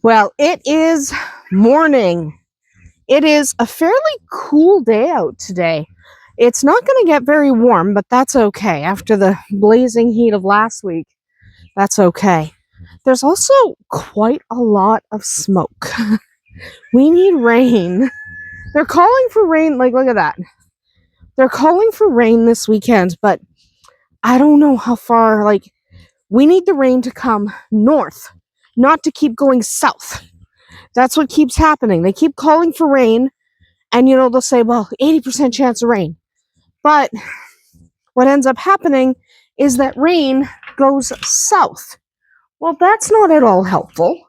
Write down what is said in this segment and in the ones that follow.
Well, it is morning. It is a fairly cool day out today. It's not going to get very warm, but that's okay. After the blazing heat of last week, that's okay. There's also quite a lot of smoke. We need rain. They're calling for rain. Like, look at that. They're calling for rain this weekend, but I don't know how far. Like, we need the rain to come north, not to keep going south. That's what keeps happening. They keep calling for rain, and they'll say, well, 80% chance of rain. But what ends up happening is that rain goes south. Well, that's not at all helpful.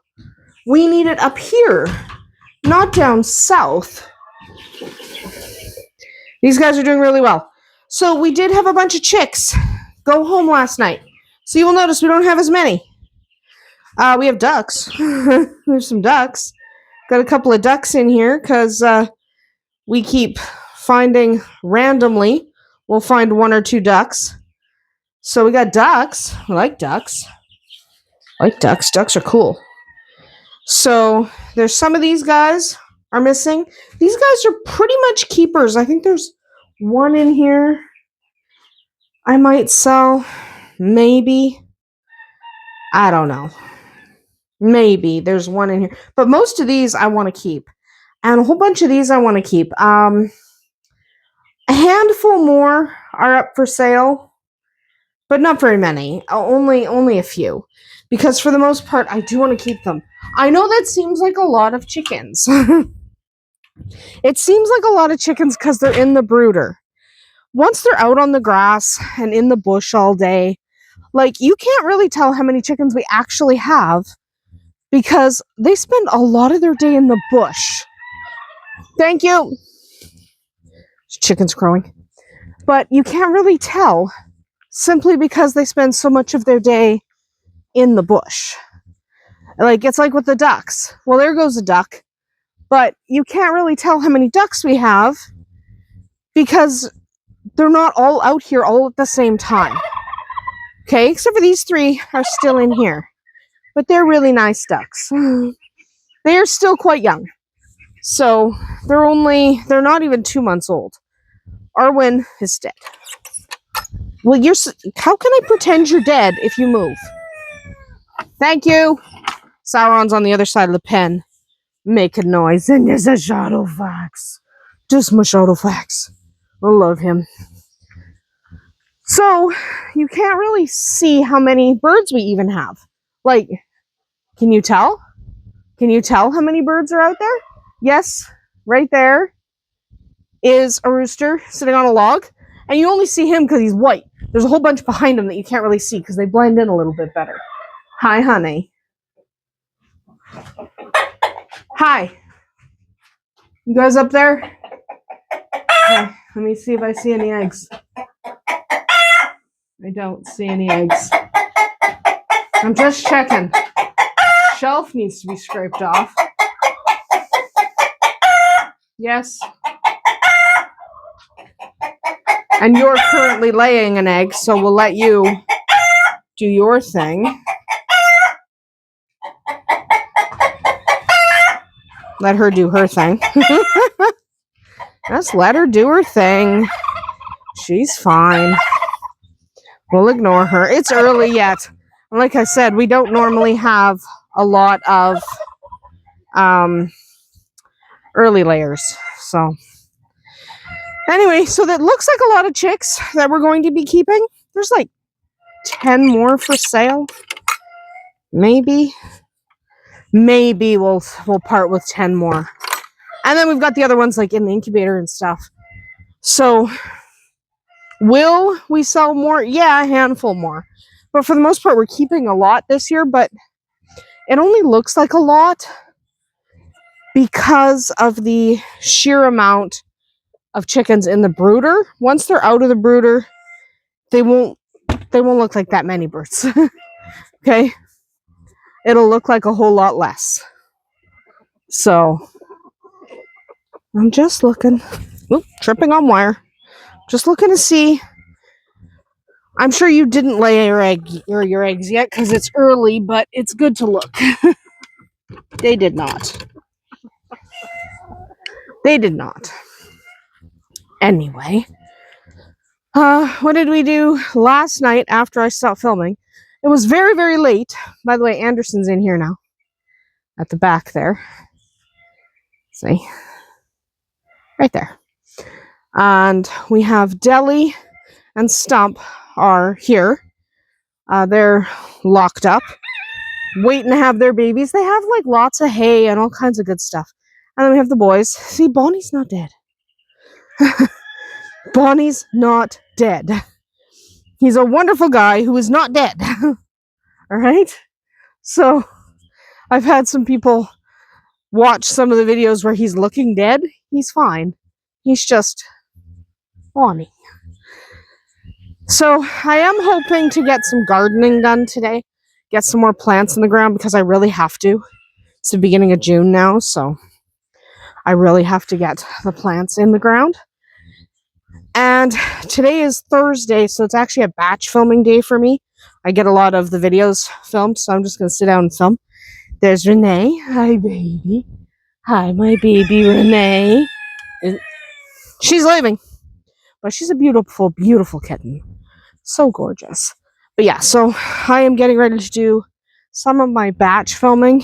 We need it up here, not down south. These guys are doing really well. So we did have a bunch of chicks go home last night. So you will notice we don't have as many. We have ducks. We have some ducks. Got a couple of ducks in here because we keep finding randomly. We'll find one or two ducks. So we got ducks. We like ducks. Ducks are cool. So there's some of these guys are missing. These guys are pretty much keepers. I think there's one in here I might sell. Maybe. I don't know. Maybe there's one in here. But most of these I want to keep. And a whole bunch of these I want to keep. A handful more are up for sale. But not very many. Only a few. Because for the most part, I do want to keep them. I know that seems like a lot of chickens. It seems like a lot of chickens because they're in the brooder. Once they're out on the grass and in the bush all day, like, you can't really tell how many chickens we actually have because they spend a lot of their day in the bush. Thank you. Chickens crowing. But you can't really tell simply because they spend so much of their day in the bush. Like, it's like with the ducks. Well, there goes a duck. But you can't really tell how many ducks we have because they're not all out here all at the same time. Okay, except for these three are still in here. But they're really nice ducks. They are still quite young. So they're not even 2 months old. Arwen is dead. Well, how can I pretend you're dead if you move? Thank you. Sauron's on the other side of the pen. Make a noise. And there's a Shadowfax. Just my Shadowfax. I love him. So, you can't really see how many birds we even have. Like, can you tell? Can you tell how many birds are out there? Yes, right there is a rooster sitting on a log. And you only see him because he's white. There's a whole bunch behind him that you can't really see because they blend in a little bit better. Hi, honey. Hi. You guys up there? Okay, let me see if I see any eggs. I don't see any eggs. I'm just checking. Shelf needs to be scraped off. Yes. And you're currently laying an egg, so we'll let you do your thing. Let her do her thing. Just let her do her thing. She's fine. We'll ignore her. It's early yet. Like I said, we don't normally have a lot of early layers. So anyway, so that looks like a lot of chicks that we're going to be keeping. There's like 10 more for sale. Maybe we'll part with 10 more. And then we've got the other ones like in the incubator and stuff. So will we sell more? Yeah, a handful more. But for the most part, we're keeping a lot this year, but it only looks like a lot because of the sheer amount of chickens in the brooder. Once they're out of the brooder, they won't look like that many birds. Okay? It'll look like a whole lot less. So I'm just looking. Oop, tripping on wire. Just looking to see. I'm sure you didn't lay your eggs yet because it's early, but it's good to look. They did not. They did not. Anyway, what did we do last night after I stopped filming? It was very, very late. By the way, Andersen's in here now. At the back there. See? Right there. And we have Deli and Stump are here. They're locked up, waiting to have their babies. They have like lots of hay and all kinds of good stuff. And then we have the boys. See, Bonnie's not dead. Bonnie's not dead. He's a wonderful guy who is not dead. All right? So I've had some people watch some of the videos where he's looking dead. He's fine. He's just Bonnie. So I am hoping to get some gardening done today. Get some more plants in the ground because I really have to. It's the beginning of June now, so I really have to get the plants in the ground. And today is Thursday, so it's actually a batch filming day for me. I get a lot of the videos filmed, so I'm just going to sit down and film. There's Renee. Hi, baby. Hi, my baby Renee. She's leaving, but she's a beautiful, beautiful kitten. So gorgeous. But yeah, so I am getting ready to do some of my batch filming.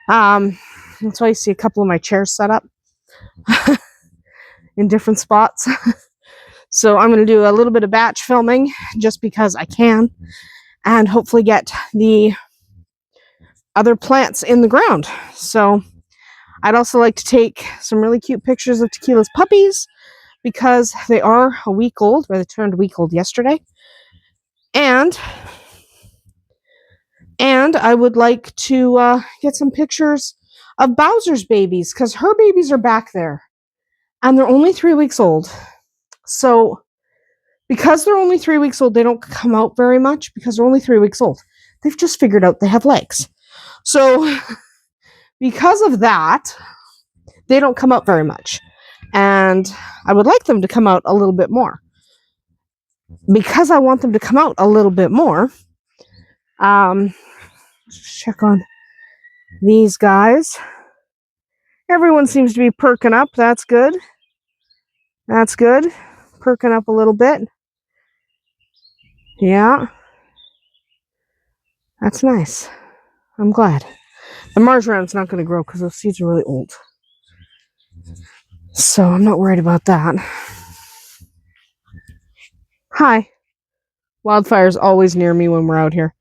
That's why you see a couple of my chairs set up in different spots. So I'm going to do a little bit of batch filming just because I can, and hopefully get the other plants in the ground. So I'd also like to take some really cute pictures of Tequila's puppies because they are a week old, or they turned a week old yesterday. And I would like to get some pictures of Bowser's babies because her babies are back there. And they're only 3 weeks old. So because they're only 3 weeks old, they don't come out very much because they're only 3 weeks old. They've just figured out they have legs. So because of that, they don't come out very much. And I would like them to come out a little bit more. Because I want them to come out a little bit more, let's check on these guys. Everyone seems to be perking up. That's good. That's good. Perking up a little bit. Yeah. That's nice. I'm glad. The marjorine's not going to grow because those seeds are really old. So I'm not worried about that. Hi. Wildfire's always near me when we're out here.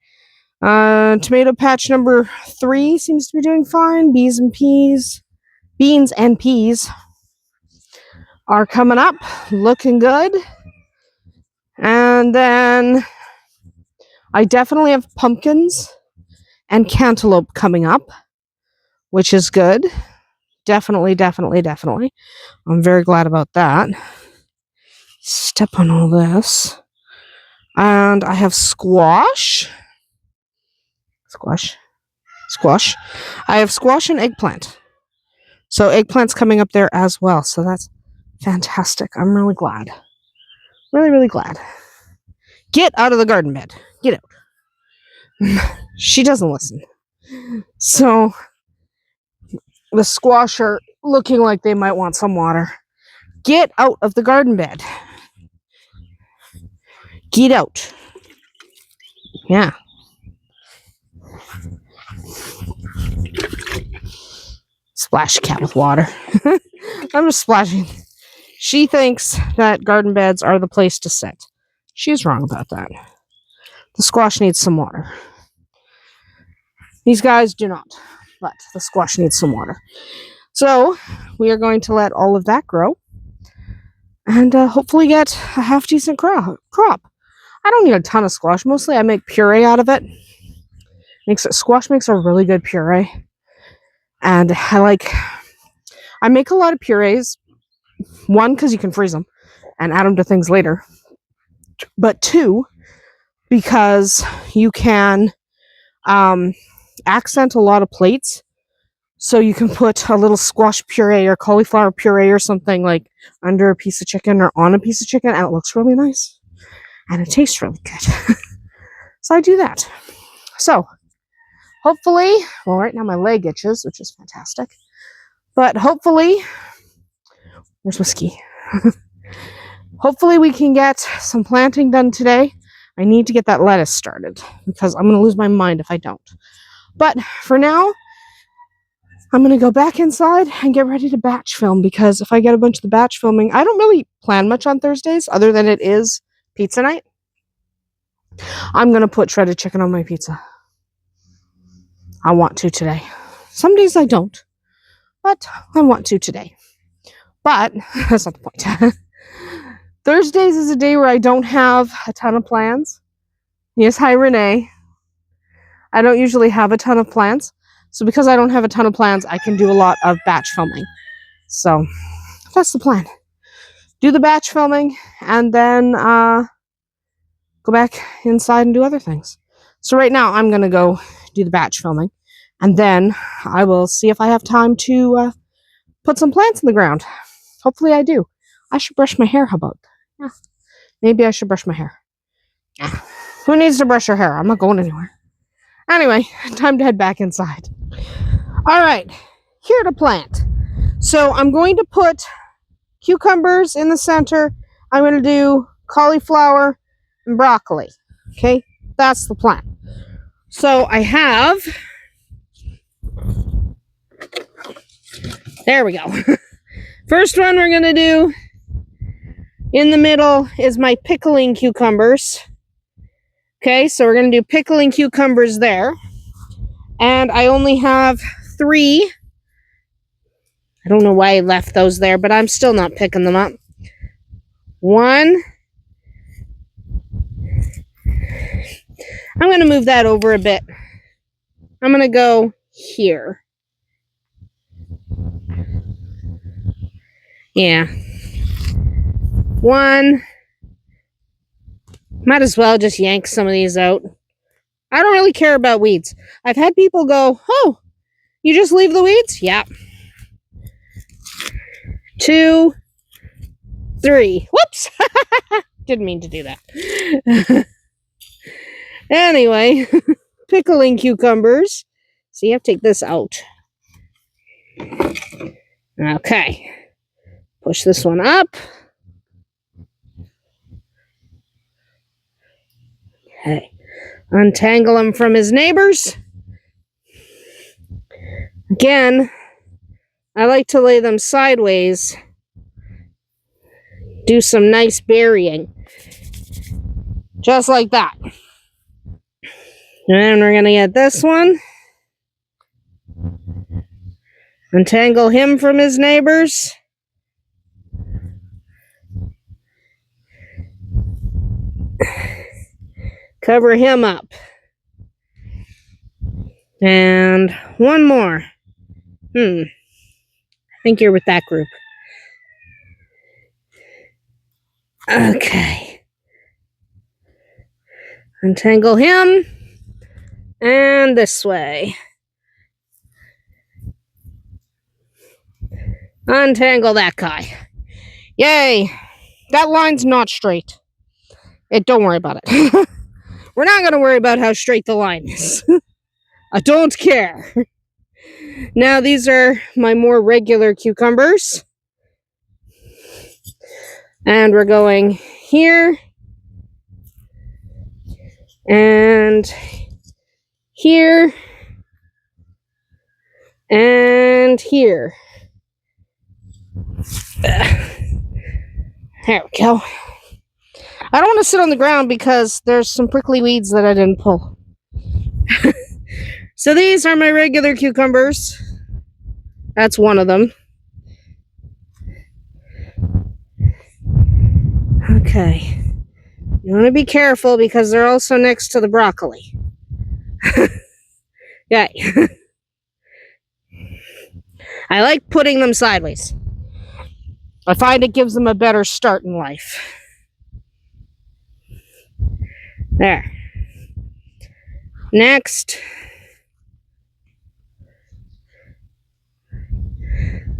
Tomato patch number 3 seems to be doing fine. Beans and peas are coming up, looking good. And then I definitely have pumpkins and cantaloupe coming up, which is good. Definitely. I'm very glad about that. Step on all this. And I have squash. I have squash and eggplant. So eggplant's coming up there as well. So that's fantastic. I'm really glad. Really glad. Get out of the garden bed. Get out. She doesn't listen. So the squash are looking like they might want some water. Get out of the garden bed. Get out. Yeah. Splash cat with water. I'm just splashing. She thinks that garden beds are the place to sit. She's wrong about that. The squash needs some water. These guys do not, but the squash needs some water. So we are going to let all of that grow and hopefully get a half decent crop. I don't need a ton of squash. Mostly I make puree out of it. Squash makes a really good puree. And I make a lot of purees. 1, because you can freeze them and add them to things later. But 2, because you can accent a lot of plates. So you can put a little squash puree or cauliflower puree or something like under a piece of chicken or on a piece of chicken, and it looks really nice. And it tastes really good. So I do that. So hopefully, well, right now my leg itches, which is fantastic. But hopefully, there's Whiskey. Hopefully we can get some planting done today. I need to get that lettuce started because I'm going to lose my mind if I don't. But for now, I'm going to go back inside and get ready to batch film, because if I get a bunch of the batch filming, I don't really plan much on Thursdays other than it is pizza night. I'm going to put shredded chicken on my pizza. I want to today. Some days I don't, but I want to today. But that's not the point. Thursdays is a day where I don't have a ton of plans. Yes, hi Renee. I don't usually have a ton of plans. So because I don't have a ton of plans, I can do a lot of batch filming. So that's the plan. Do the batch filming and then go back inside and do other things. So right now I'm going to go do the batch filming. And then I will see if I have time to put some plants in the ground. Hopefully I do. I should brush my hair. How about? Yeah. Maybe I should brush my hair. Yeah. Who needs to brush your hair? I'm not going anywhere. Anyway, time to head back inside. All right, here to plant. So I'm going to put cucumbers in the center. I'm going to do cauliflower and broccoli. Okay, that's the plan. So I have... There we go. First one we're going to do in the middle is my pickling cucumbers. Okay, so we're going to do pickling cucumbers there. And I only have 3. I don't know why I left those there, but I'm still not picking them up. 1. I'm going to move that over a bit. I'm going to go here. Yeah. 1. Might as well just yank some of these out. I don't really care about weeds. I've had people go, oh, you just leave the weeds? Yeah. 2, 3. Whoops! Didn't mean to do that. Anyway, pickling cucumbers. So you have to take this out. Okay. Push this one up. Okay. Untangle him from his neighbors. Again, I like to lay them sideways. Do some nice burying. Just like that. And then we're going to get this one. Untangle him from his neighbors. Cover him up. And one more. I think you're with that group. Okay. Untangle him. And this way. Untangle that guy. Yay. That line's not straight. Don't worry about it. We're not going to worry about how straight the line is. I don't care. Now these are my more regular cucumbers. And we're going here. And here. And here. There we go. I don't want to sit on the ground because there's some prickly weeds that I didn't pull. So these are my regular cucumbers. That's one of them. Okay. You want to be careful because they're also next to the broccoli. Yeah. I like putting them sideways. I find it gives them a better start in life. There. Next.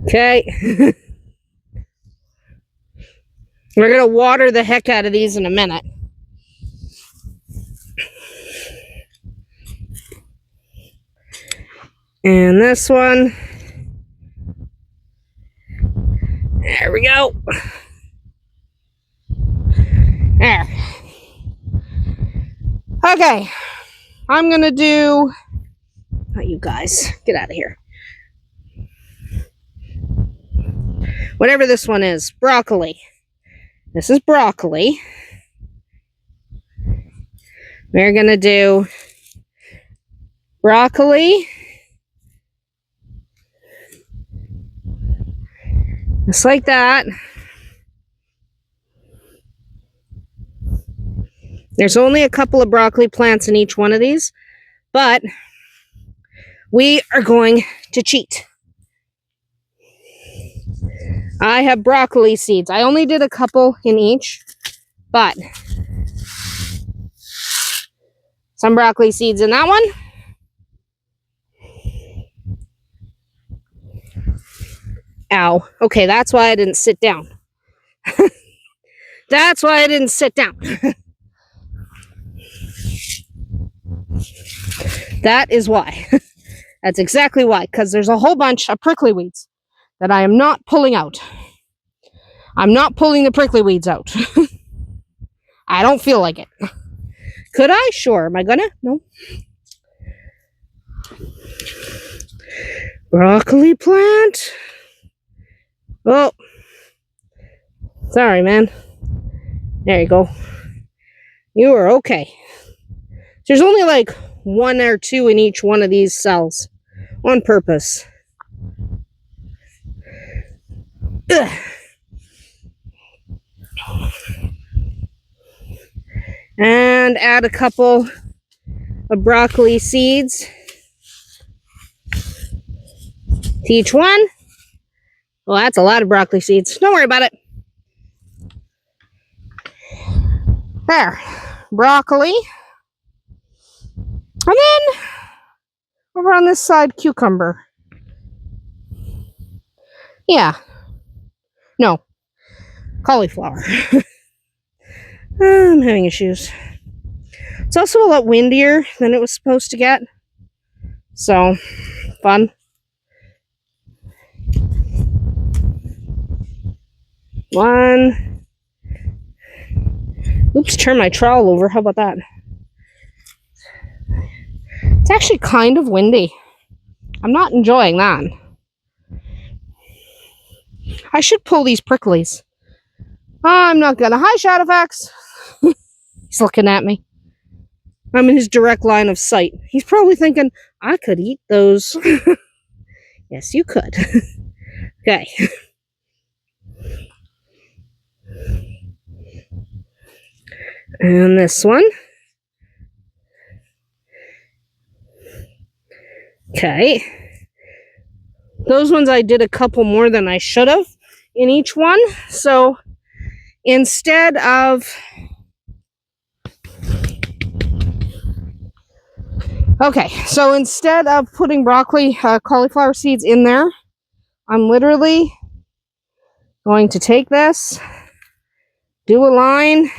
Okay. We're going to water the heck out of these in a minute. And this one. There we go. There. Okay. I'm gonna do... Not you guys. Get out of here. Whatever this one is. Broccoli. This is broccoli. We're gonna do broccoli. Just like that. There's only a couple of broccoli plants in each one of these, but we are going to cheat. I have broccoli seeds. I only did a couple in each, but some broccoli seeds in that one. Ow. Okay, that's why I didn't sit down. That's why I didn't sit down. That is why. That's exactly why, because there's a whole bunch of prickly weeds that I am not pulling out. I'm not pulling the prickly weeds out. I don't feel like it. Could I? Sure. Am I gonna? No. Broccoli plant. Oh. Sorry, man. There you go. You are okay. There's only like 1 or 2 in each one of these cells. On purpose. Ugh. And add a couple of broccoli seeds to each one. Well, that's a lot of broccoli seeds. Don't worry about it. There. Broccoli. And then over on this side, cucumber. Yeah. No. Cauliflower. I'm having issues. It's also a lot windier than it was supposed to get. So, fun. One. Oops, turn my trowel over. How about that? It's actually kind of windy. I'm not enjoying that. I should pull these pricklies. I'm not gonna. Hi, Shadowfax. He's looking at me. I'm in his direct line of sight. He's probably thinking, I could eat those. Yes, you could. Okay. And this one. Okay. Those ones I did a couple more than I should have in each one. So instead of... Okay, so instead of putting broccoli, cauliflower seeds in there, I'm literally going to take this, do a line,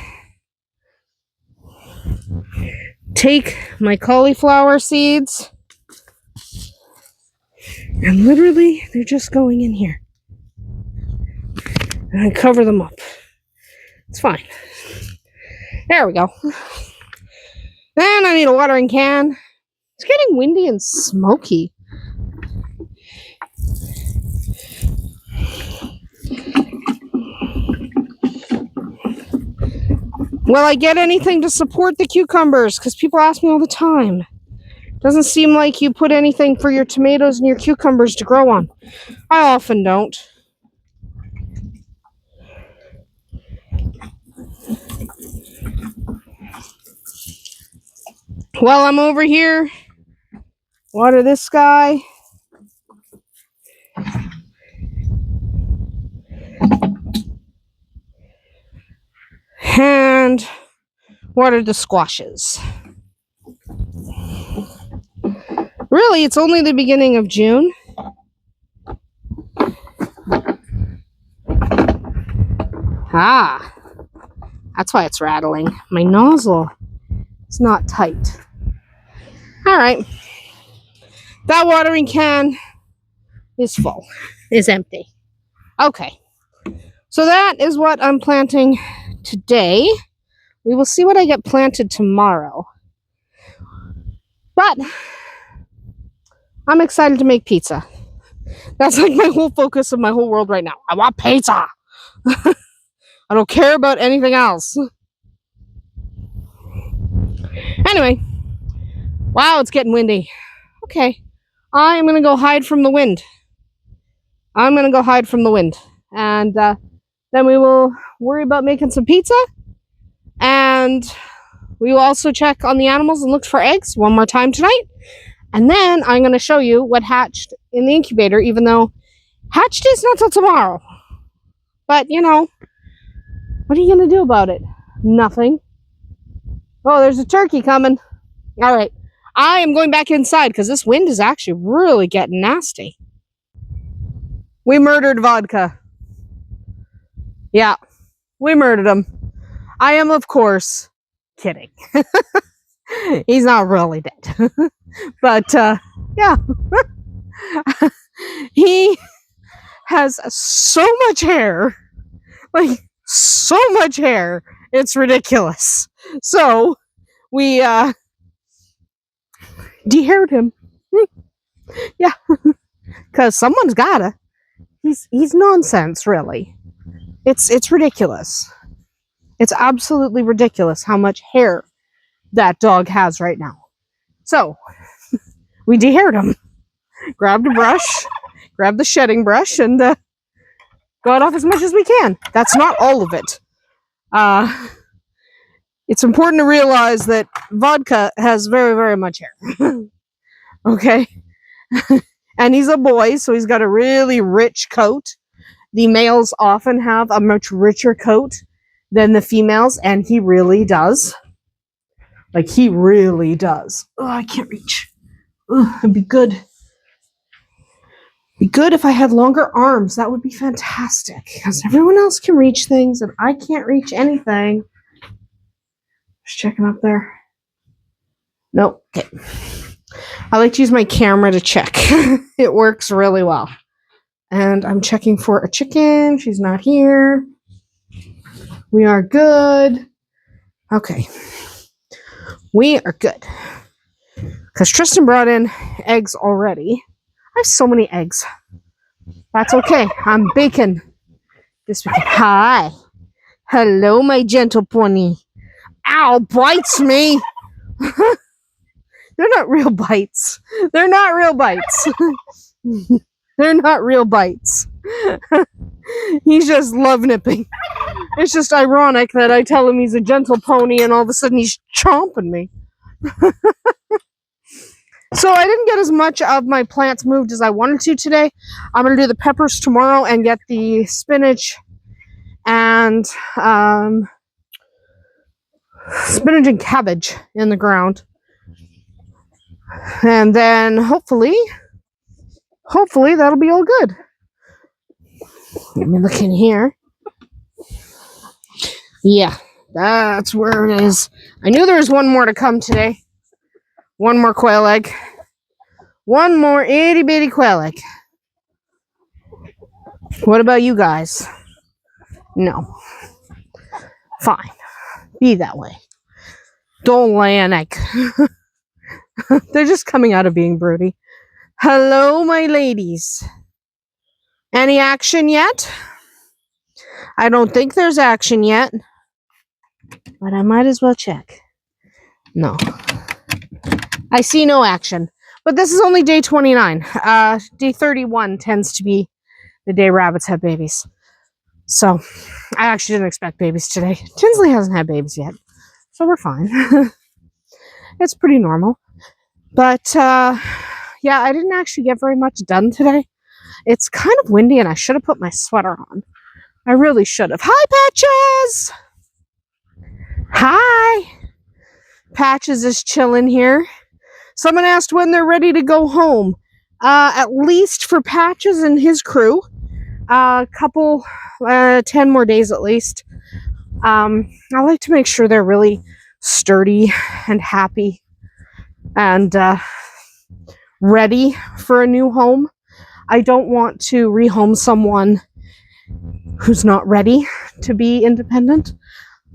take my cauliflower seeds, and literally they're just going in here. And I cover them up. It's fine. There we go. Then I need a watering can. It's getting windy and smoky. Will I get anything to support the cucumbers? Because people ask me all the time. Doesn't seem like you put anything for your tomatoes and your cucumbers to grow on. I often don't. While I'm over here, water this guy. And water the squashes. Really, it's only the beginning of June. Ah, that's why it's rattling. My nozzle is not tight. All right. That watering can is full, is empty. Okay, so that is what I'm planting today. We will see what I get planted tomorrow. But I'm excited to make pizza. That's like my whole focus of my whole world right now. I want pizza. I don't care about anything else. Anyway, wow, it's getting windy. Okay, I am going to go hide from the wind. And then we will worry about making some pizza. And we will also check on the animals and look for eggs one more time tonight. And then I'm going to show you what hatched in the incubator, even though hatched is not till tomorrow. But, you know, what are you going to do about it? Nothing. Oh, there's a turkey coming. All right. I am going back inside because this wind is actually really getting nasty. We murdered Vodka. Yeah, we murdered him. I am, of course, kidding. He's not really dead. But, yeah. He has so much hair. Like, so much hair. It's ridiculous. So, we, de-haired him. Yeah. Because someone's gotta. He's nonsense, really. It's ridiculous. It's absolutely ridiculous how much hair that dog has right now. So, we de-haired him. Grabbed a brush, grabbed the shedding brush, and got off as much as we can. That's not all of it. It's important to realize that Vodka has very, very much hair. Okay? And he's a boy, so he's got a really rich coat. The males often have a much richer coat than the females, and he really does. Like, he really does. Oh, I can't reach. Oh, it'd be good. Be good if I had longer arms. That would be fantastic. Because everyone else can reach things, and I can't reach anything. Just checking up there. Nope. Okay. I like to use my camera to check. It works really well. And I'm checking for a chicken. She's not here. We are good. Okay. We are good. Because Tristan brought in eggs already. I have so many eggs. That's okay. I'm baking this weekend. Hi. Hello, my gentle pony. Ow, bites me. They're not real bites. They're not real bites. They're not real bites. He's just love nipping. It's just ironic that I tell him he's a gentle pony and all of a sudden he's chomping me. So I didn't get as much of my plants moved as I wanted to today. I'm going to do the peppers tomorrow and get the spinach and cabbage in the ground. And then hopefully that'll be all good. Let me look in here. Yeah, that's where it is. I knew there was one more to come today. One more quail egg. One more itty bitty quail egg. What about you guys? No. Fine. Be that way. Don't lay an egg. They're just coming out of being broody. Hello, my ladies. Any action yet? I don't think there's action yet. But I might as well check. No. I see no action. But this is only day 29. Day 31 tends to be the day rabbits have babies. So, I actually didn't expect babies today. Tinsley hasn't had babies yet. So we're fine. It's pretty normal. But, yeah, I didn't actually get very much done today. It's kind of windy and I should have put my sweater on. I really should have. Hi, Patches! Hi! Patches is chilling here. Someone asked when they're ready to go home. At least for Patches and his crew. A couple, 10 more days at least. I like to make sure they're really sturdy and happy and ready for a new home. I don't want to rehome someone who's not ready to be independent.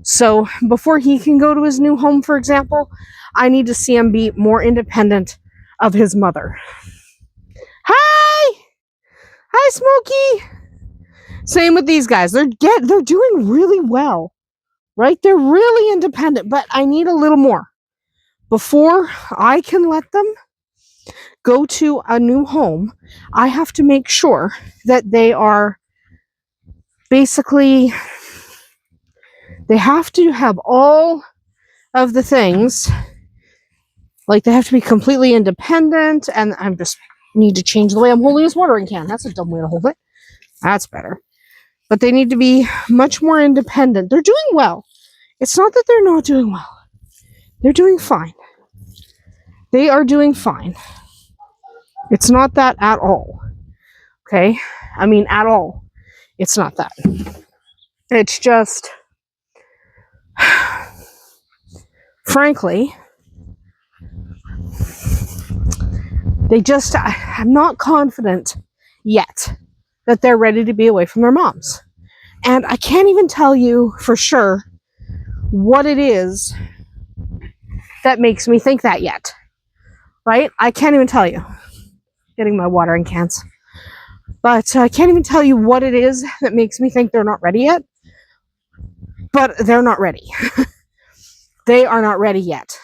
So before he can go to his new home, for example, I need to see him be more independent of his mother. Hi! Hi, Smokey! Same with these guys. They're doing really well, right? They're really independent, but I need a little more. Before I can let them go to a new home, I have to make sure that they are basically, they have to have all of the things. Like, they have to be completely independent, and I'm just need to change the way I'm holding this watering can. That's a dumb way to hold it. That's better. But they need to be much more independent. They're doing well. It's not that they're not doing well. They're doing fine. They are doing fine. It's not that at all. Okay? I mean, at all. It's not that. It's just, frankly, I'm not confident yet that they're ready to be away from their moms. And I can't even tell you for sure what it is that makes me think that yet. Right? I can't even tell you. Getting my watering cans. But I can't even tell you what it is that makes me think they're not ready yet. But they're not ready. They are not ready yet.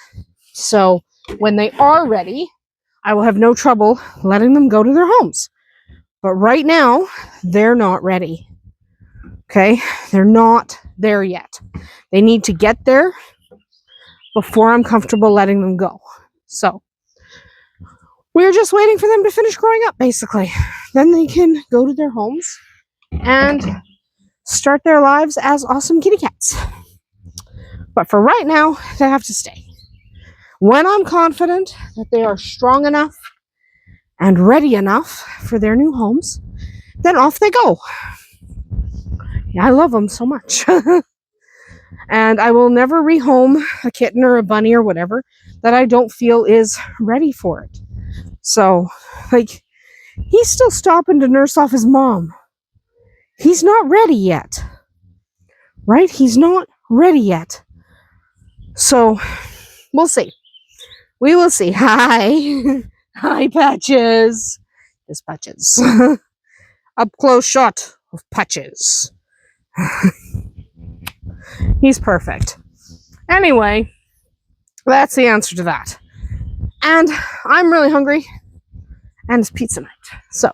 So when they are ready, I will have no trouble letting them go to their homes. But right now, they're not ready. Okay? They're not there yet. They need to get there before I'm comfortable letting them go. So we're just waiting for them to finish growing up, basically. Then they can go to their homes and start their lives as awesome kitty cats. But for right now, they have to stay. When I'm confident that they are strong enough and ready enough for their new homes, then off they go. Yeah, I love them so much. And I will never rehome a kitten or a bunny or whatever that I don't feel is ready for it. So, like, he's still stopping to nurse off his mom. He's not ready yet. Right? He's not ready yet. So, we'll see. We will see. Hi. Hi, Patches. It's Patches. Up close shot of Patches. He's perfect. Anyway, that's the answer to that. And I'm really hungry. And it's pizza night. So,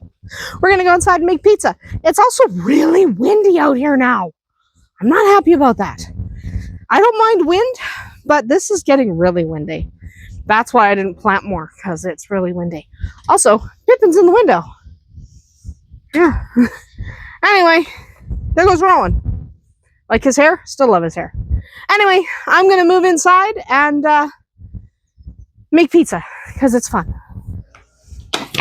we're going to go inside and make pizza. It's also really windy out here now. I'm not happy about that. I don't mind wind, but this is getting really windy. That's why I didn't plant more, because it's really windy. Also, Pippin's in the window. Yeah. Anyway, there goes Rowan. Like his hair? Still love his hair. Anyway, I'm going to move inside and make pizza, because it's fun.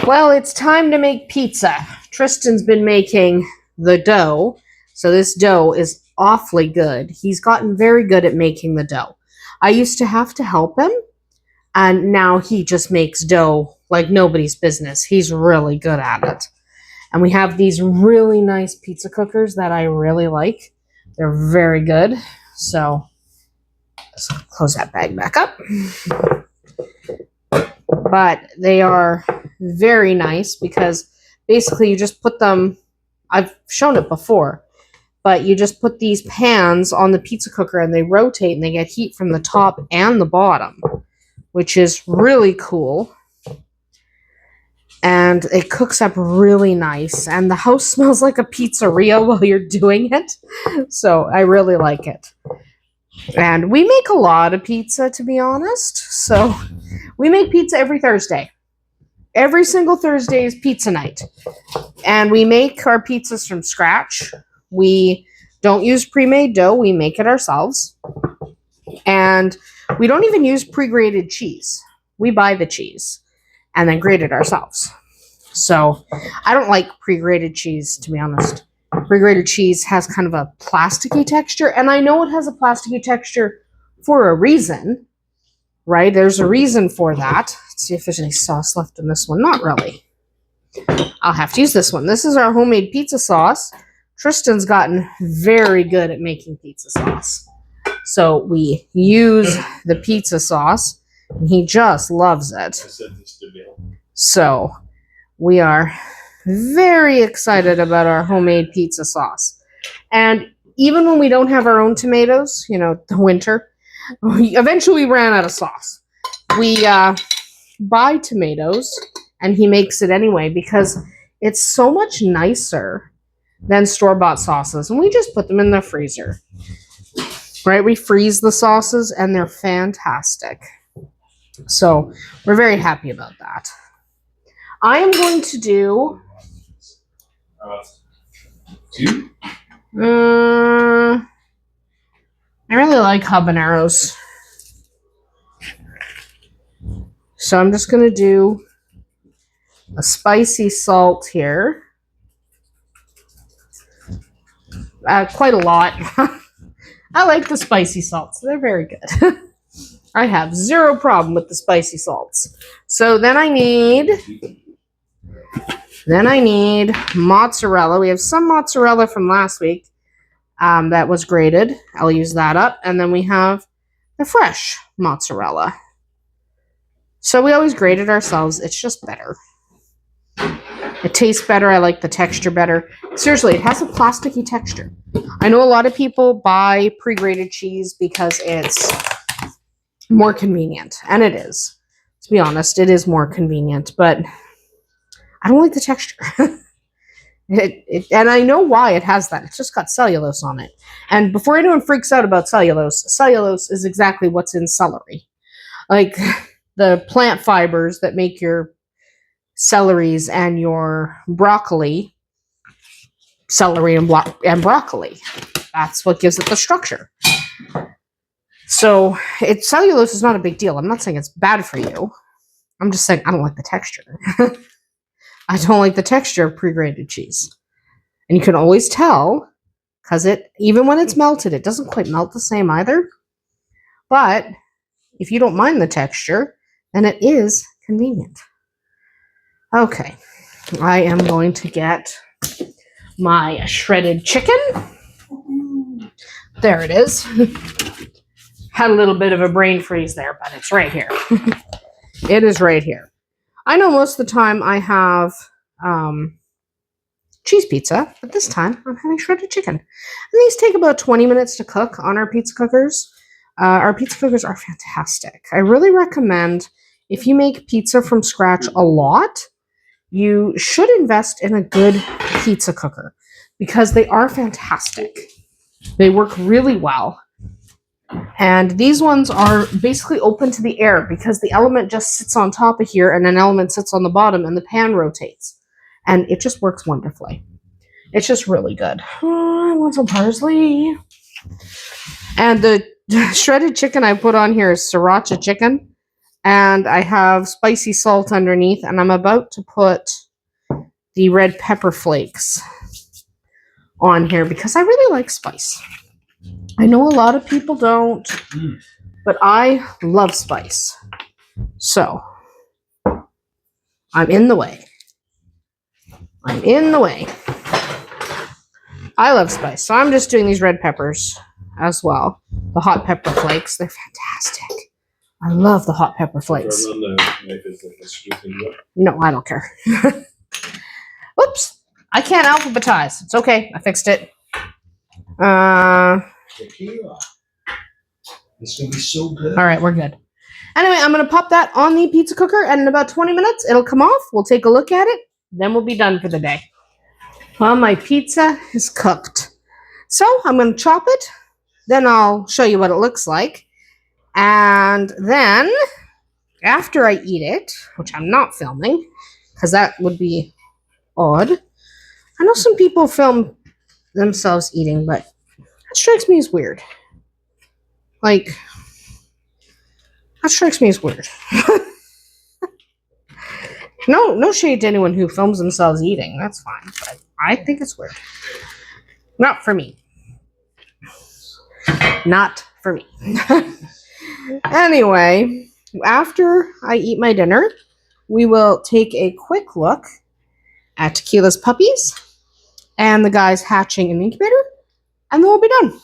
Well, it's time to make pizza. Tristan's been making the dough. So this dough is awfully good. He's gotten very good at making the dough. I used to have to help him. And now he just makes dough like nobody's business. He's really good at it. And we have these really nice pizza cookers that I really like. They're very good. So let's close that bag back up. But they are very nice because basically you just put them, I've shown it before, but you just put these pans on the pizza cooker and they rotate and they get heat from the top and the bottom, which is really cool. And it cooks up really nice. And the house smells like a pizzeria while you're doing it. So I really like it. And we make a lot of pizza, to be honest. So we make pizza every Thursday. Every single Thursday is pizza night. And we make our pizzas from scratch. We don't use pre-made dough. We make it ourselves. And we don't even use pre-grated cheese. We buy the cheese and then grate it ourselves. So I don't like pre-grated cheese, to be honest. Pre-grated cheese has kind of a plasticky texture, and I know it has a plasticky texture for a reason, right? There's a reason for that. Let's see if there's any sauce left in this one. Not really. I'll have to use this one. This is our homemade pizza sauce. Tristan's gotten very good at making pizza sauce. So we use the pizza sauce, and he just loves it. So we are very excited about our homemade pizza sauce. And even when we don't have our own tomatoes, you know, the winter, eventually we ran out of sauce. We buy tomatoes, and he makes it anyway because it's so much nicer than store-bought sauces. And we just put them in the freezer. Right? We freeze the sauces, and they're fantastic. So we're very happy about that. I am going to do... I really like habaneros. So I'm just going to do a spicy salt here. Quite a lot. I like the spicy salts. They're very good. I have zero problem with the spicy salts. So then I need mozzarella. We have some mozzarella from last week that was grated. I'll use that up. And then we have the fresh mozzarella. So we always grate it ourselves. It's just better. It tastes better. I like the texture better. Seriously, it has a plasticky texture. I know a lot of people buy pre-grated cheese because it's more convenient. And it is. To be honest, it is more convenient. But I don't like the texture. And I know why it has that. It's just got cellulose on it. And before anyone freaks out about cellulose is exactly what's in celery. Like the plant fibers that make your celeries and your broccoli, celery and broccoli. That's what gives it the structure. So cellulose is not a big deal. I'm not saying it's bad for you. I'm just saying I don't like the texture. I don't like the texture of pre-grated cheese. And you can always tell because even when it's melted, it doesn't quite melt the same either. But if you don't mind the texture, then it is convenient. Okay, I am going to get my shredded chicken. There it is. Had a little bit of a brain freeze there, but it's right here. It is right here. I know most of the time I have cheese pizza, but this time I'm having shredded chicken. And these take about 20 minutes to cook on our pizza cookers. Our pizza cookers are fantastic. I really recommend if you make pizza from scratch a lot, you should invest in a good pizza cooker because they are fantastic. They work really well. And these ones are basically open to the air because the element just sits on top of here and an element sits on the bottom and the pan rotates. And it just works wonderfully. It's just really good. Oh, I want some parsley. And the shredded chicken I put on here is sriracha chicken. And I have spicy salt underneath. And I'm about to put the red pepper flakes on here because I really like spice. I know a lot of people don't, but I love spice. So, I'm in the way. I'm in the way. I love spice, so I'm just doing these red peppers as well. The hot pepper flakes, they're fantastic. I love the hot pepper flakes. No, I don't care. Oops, I can't alphabetize. It's okay, I fixed it. Tequila. It's going to be so good. All right, we're good. Anyway, I'm going to pop that on the pizza cooker, and in about 20 minutes, it'll come off. We'll take a look at it. Then we'll be done for the day. Well, my pizza is cooked. So I'm going to chop it. Then I'll show you what it looks like. And then, after I eat it, which I'm not filming, because that would be odd. I know some people film themselves eating, but that strikes me as weird. Like, that strikes me as weird. No shade to anyone who films themselves eating. That's fine. But I think it's weird. Not for me. Not for me. Anyway, after I eat my dinner, we will take a quick look at Tequila's puppies and the guys hatching in the incubator, and then we'll be done.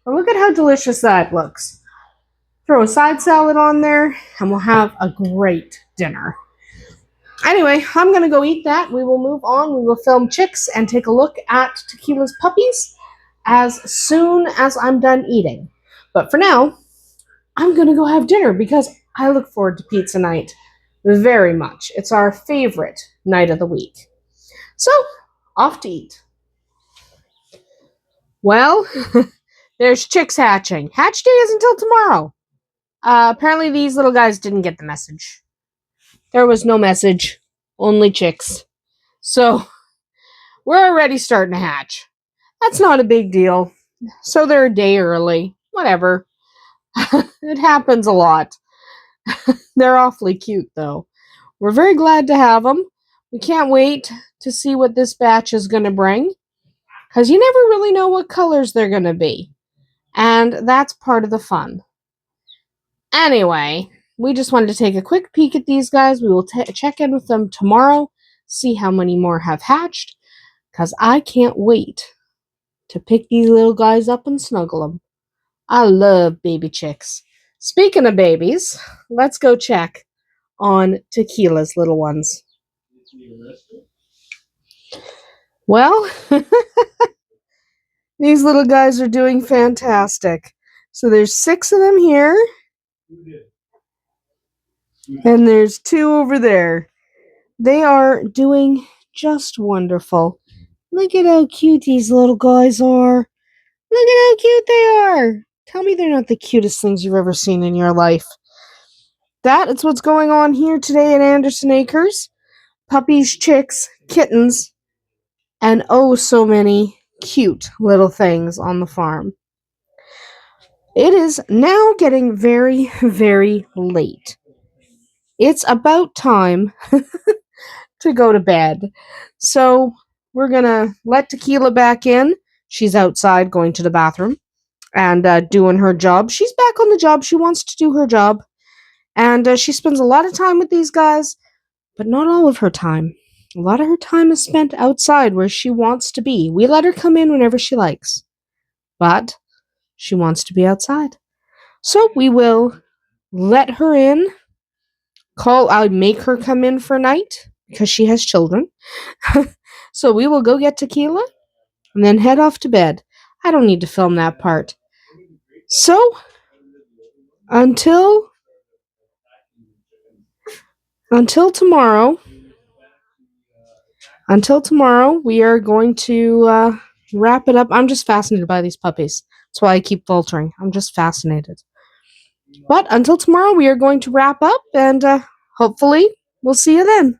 But look at how delicious that looks. Throw a side salad on there, and we'll have a great dinner. Anyway, I'm going to go eat that. We will move on. We will film chicks and take a look at Tequila's puppies as soon as I'm done eating. But for now, I'm going to go have dinner because I look forward to pizza night very much. It's our favorite night of the week. So, off to eat. Well, there's chicks hatching. Hatch day is until tomorrow. Apparently these little guys didn't get the message. There was no message, only chicks. So, we're already starting to hatch. That's not a big deal. So they're a day early. Whatever. It happens a lot. They're awfully cute, though. We're very glad to have them. We can't wait to see what this batch is going to bring, because you never really know what colors they're going to be. And that's part of the fun. Anyway, we just wanted to take a quick peek at these guys. We will check in with them tomorrow, see how many more have hatched, because I can't wait to pick these little guys up and snuggle them. I love baby chicks. Speaking of babies, let's go check on Tequila's little ones. Well, these little guys are doing fantastic. So there's 6 of them here, and there's 2 over there. They are doing just wonderful. Look at how cute these little guys are. Look at how cute they are. Tell me they're not the cutest things you've ever seen in your life. That is what's going on here today at Andersen Acres. Puppies, chicks, kittens, and oh so many cute little things on the farm. It is now getting very, very late. It's about time to go to bed. So we're going to let Tequila back in. She's outside going to the bathroom and doing her job. She's back on the job. She wants to do her job. And she spends a lot of time with these guys, but not all of her time. A lot of her time is spent outside where she wants to be. We let her come in whenever she likes, but she wants to be outside. So we will let her in. I'll make her come in for a night because she has children. So we will go get Tequila and then head off to bed. I don't need to film that part. So until tomorrow, we are going to wrap it up. I'm just fascinated by these puppies. That's why I keep faltering. I'm just fascinated. But until tomorrow, we are going to wrap up, and hopefully we'll see you then.